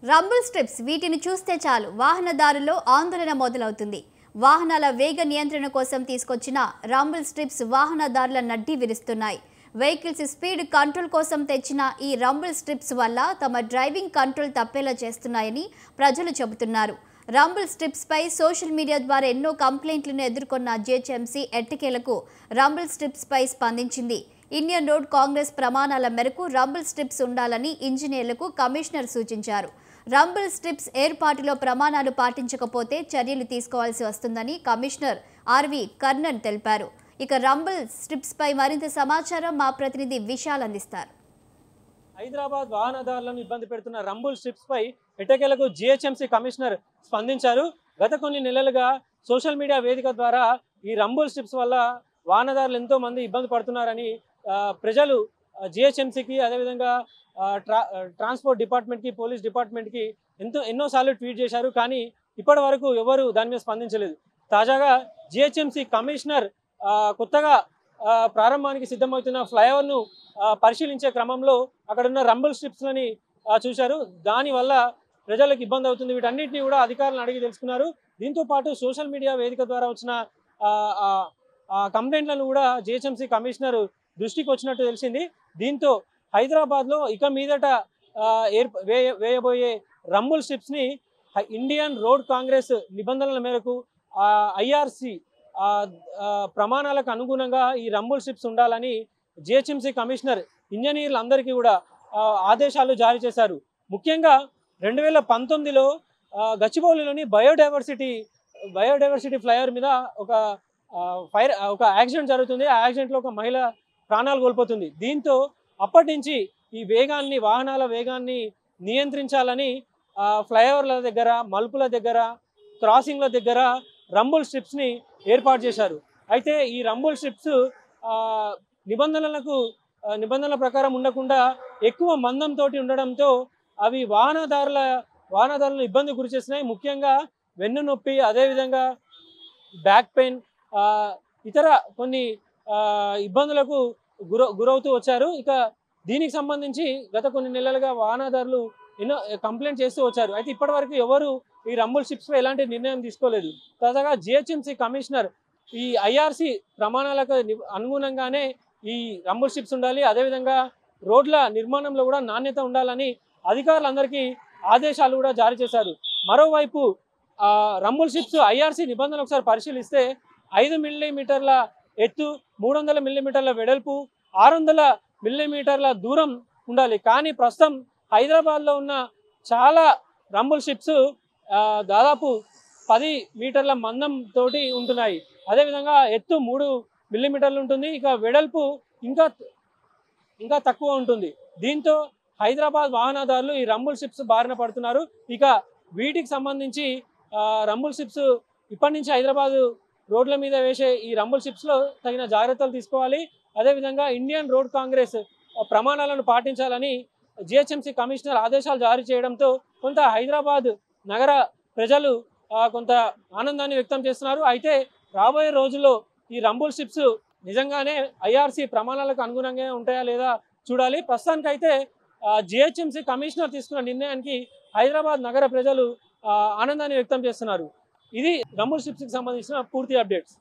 Rumble strips వీటిని చూస్తే చాలు వాహనదారుల్లో ఆందోళన మొదలవుతుంది. వాహనాల వేగ నియంత్రణ కోసం తీసుకొచ్చిన రంబుల్ స్ట్రిప్స్ వాహనదారుల నడ్డి విరుస్తున్నాయి. వెహికల్స్ స్పీడ్ కంట్రోల్ కోసం తెచ్చిన ఈ రంబుల్ స్ట్రిప్స్ వల్ల తమ డ్రైవింగ్ కంట్రోల్ తప్పేలా చేస్తున్నాయని ప్రజలు చెబుతున్నారు. రంబుల్ స్ట్రిప్స్ పై సోషల్ మీడియా ద్వారా ఎన్నో కంప్లైంట్లను ఎదుర్కొన్న జీహెచ్ఎంసీ ఎట్టకేలకు రంబుల్ స్ట్రిప్స్ పై స్పందించింది. ఇండియన్ రోడ్ కాంగ్రెస్ ప్రమాణాల మేరకు రంబుల్ స్ట్రిప్స్ ఉండాలని ఇంజనీర్లకు కమిషనర్ సూచించారు. రంబుల్ స్ట్రిప్స్ ఏర్పాటులో ప్రమాణాలు పాటించకపోతే చర్యలు తీసుకోవాల్సి వస్తుందని కమిషనర్ ఆర్వి కర్ణన్ తెలిపారు. ఇక రంబుల్ స్ట్రిప్స్ పై మరింత సమాచారం మా ప్రతినిధి విశాల్ అందిస్తారు. హైదరాబాద్ వాహనదారులను ఇబ్బంది పెడుతున్న రంబుల్ స్ట్రిప్స్ పై ఎట్టకేలకు జీహెచ్ఎంసీ కమిషనర్ స్పందించారు. గత కొన్ని నెలలుగా సోషల్ మీడియా వేదిక ద్వారా ఈ రంబుల్ స్ట్రిప్స్ వల్ల వాహనదారులు ఎంతో మంది ఇబ్బంది పడుతున్నారని ప్రజలు జీహెచ్ఎంసీకి అదేవిధంగా ట్రాన్స్పోర్ట్ డిపార్ట్మెంట్కి పోలీస్ డిపార్ట్మెంట్కి ఎన్నోసార్లు ట్వీట్ చేశారు. కానీ ఇప్పటి వరకు ఎవరు దాని మీద స్పందించలేదు. తాజాగా జీహెచ్ఎంసీ కమిషనర్ కొత్తగా ప్రారంభానికి సిద్ధమవుతున్న ఫ్లైఓవర్ను పరిశీలించే క్రమంలో అక్కడున్న రంబుల్ స్ట్రిప్స్లని చూశారు. దానివల్ల ప్రజలకు ఇబ్బంది అవుతుంది. వీటన్నిటిని కూడా అధికారులను అడిగి తెలుసుకున్నారు. దీంతో పాటు సోషల్ మీడియా వేదిక ద్వారా వచ్చిన కంప్లైంట్లను కూడా జీహెచ్ఎంసీ కమిషనర్ దృష్టికి వచ్చినట్టు తెలిసింది. దీంతో హైదరాబాద్లో ఇక మీదట వేయబోయే రంబుల్ స్ట్రిప్స్ని ఇండియన్ రోడ్ కాంగ్రెస్ నిబంధనల మేరకు ఐఆర్సి ప్రమాణాలకు అనుగుణంగా ఈ రంబుల్ స్ట్రిప్స్ ఉండాలని జీహెచ్ఎంసీ కమిషనర్ ఇంజనీర్లందరికీ కూడా ఆదేశాలు జారీ చేశారు. ముఖ్యంగా 2019లో గచ్చిబౌలిలోని బయోడైవర్సిటీ ఫ్లైఓవర్ మీద ఒక యాక్సిడెంట్ జరుగుతుంది. ఆ యాక్సిడెంట్లో ఒక మహిళ ప్రాణాలు కోల్పోతుంది. దీంతో అప్పటి నుంచి ఈ వాహనాల వేగాన్ని నియంత్రించాలని ఫ్లైఓవర్ల దగ్గర, మలుపుల దగ్గర, క్రాసింగ్ల దగ్గర రంబుల్ స్ట్రిప్స్ని ఏర్పాటు చేశారు. అయితే ఈ రంబుల్ స్ట్రిప్స్ నిబంధనల ప్రకారం ఉండకుండా ఎక్కువ మందంతో ఉండడంతో అవి వాహనదారులను ఇబ్బంది గురి చేస్తున్నాయి. ముఖ్యంగా వెన్ను నొప్పి, అదేవిధంగా బ్యాక్ పెయిన్, ఇతర కొన్ని ఇబ్బందులకు గురవుతూ వచ్చారు. ఇక దీనికి సంబంధించి గత కొన్ని నెలలుగా వాహనదారులు ఎన్నో కంప్లైంట్ చేస్తూ వచ్చారు. అయితే ఇప్పటి వరకు ఎవరు ఈ రంబుల్ స్ట్రిప్స్పై ఎలాంటి నిర్ణయం తీసుకోలేదు. తాజాగా జీహెచ్ఎంసీ కమిషనర్ ఈ ఐఆర్సి ప్రమాణాలకు అనుగుణంగానే ఈ రంబుల్ స్ట్రిప్స్ ఉండాలి, అదేవిధంగా రోడ్ల నిర్మాణంలో కూడా నాణ్యత ఉండాలని అధికారులందరికీ ఆదేశాలు కూడా జారీ చేశారు. మరోవైపు రంబుల్ స్ట్రిప్స్ ఐఆర్సి నిబంధనలు ఒకసారి పరిశీలిస్తే 5 మిల్లీమీటర్ల ఎత్తు, 300 మిల్లీమీటర్ల వెడల్పు, 600 మిల్లీమీటర్ల దూరం ఉండాలి. కానీ ప్రస్తుతం హైదరాబాద్లో ఉన్న చాలా రంబుల్ స్ట్రిప్స్ దాదాపు 10 మీటర్ల మందం తోటి ఉంటున్నాయి. అదేవిధంగా ఎత్తు 3 మిల్లీమీటర్లు ఉంటుంది. ఇక వెడల్పు ఇంకా తక్కువ ఉంటుంది. దీంతో హైదరాబాద్ వాహనదారులు ఈ రంబుల్ స్ట్రిప్స్ బారిన పడుతున్నారు. ఇక వీటికి సంబంధించి రంబుల్ స్ట్రిప్స్ ఇప్పటి నుంచి హైదరాబాద్ రోడ్ల మీద వేసే ఈ రంబుల్ స్ట్రిప్స్లో తగిన జాగ్రత్తలు తీసుకోవాలి. అదేవిధంగా ఇండియన్ రోడ్ కాంగ్రెస్ ప్రమాణాలను పాటించాలని జీహెచ్ఎంసీ కమిషనర్ ఆదేశాలు జారీ చేయడంతో కొంత హైదరాబాద్ నగర ప్రజలు కొంత ఆనందాన్ని వ్యక్తం చేస్తున్నారు. అయితే రాబోయే రోజుల్లో ఈ రంబుల్ స్ట్రిప్స్ నిజంగానే ఐఆర్సి ప్రమాణాలకు అనుగుణంగా ఉంటాయా లేదా చూడాలి. ప్రస్తుతానికైతే జీహెచ్ఎంసీ కమిషనర్ తీసుకున్న నిర్ణయానికి హైదరాబాద్ నగర ప్రజలు ఆనందాన్ని వ్యక్తం చేస్తున్నారు. ఇది రంబుల్ స్ట్రిప్స్కి సంబంధించిన పూర్తి అప్డేట్స్.